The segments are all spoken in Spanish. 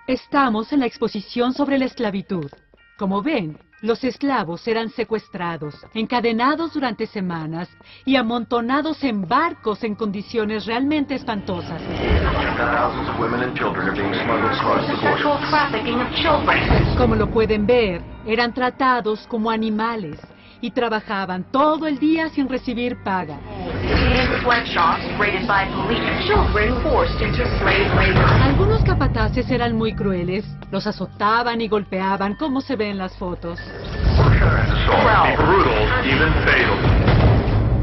Estamos en la exposición sobre la esclavitud. Como ven, los esclavos eran secuestrados, encadenados durante semanas y amontonados en barcos en condiciones realmente espantosas. Como lo pueden ver, eran tratados como animales y trabajaban todo el día sin recibir paga. Algunos capataces eran muy crueles, los azotaban y golpeaban como se ve en las fotos.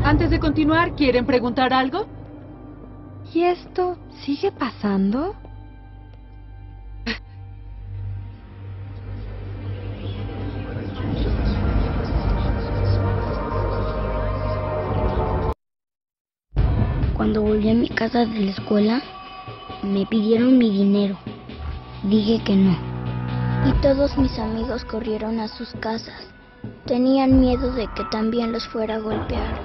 Antes de continuar, ¿quieren preguntar algo? ¿Y esto sigue pasando? Cuando volví a mi casa de la escuela, me pidieron mi dinero. Dije que no. Y todos mis amigos corrieron a sus casas. Tenían miedo de que también los fuera a golpear.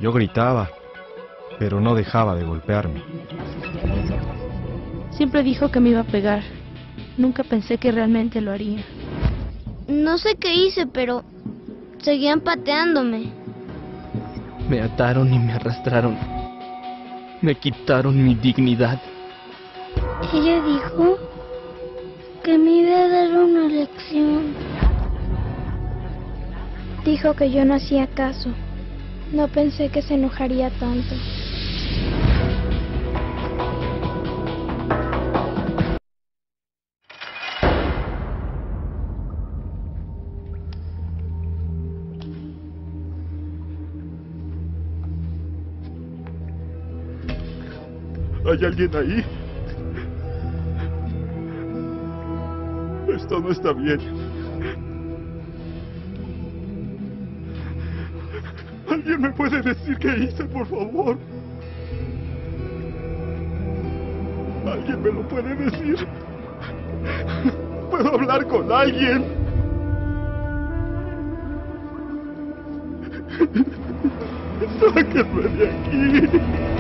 Yo gritaba, pero no dejaba de golpearme. Siempre dijo que me iba a pegar. Nunca pensé que realmente lo haría. No sé qué hice, pero seguían pateándome. Me ataron y me arrastraron. Me quitaron mi dignidad. Ella dijo que me iba a dar una lección. Dijo que yo no hacía caso. No pensé que se enojaría tanto. ¿Hay alguien ahí? Esto no está bien. ¿Alguien me puede decir qué hice, por favor? ¿Alguien me lo puede decir? ¿Puedo hablar con alguien? ¡Sáquenme de aquí!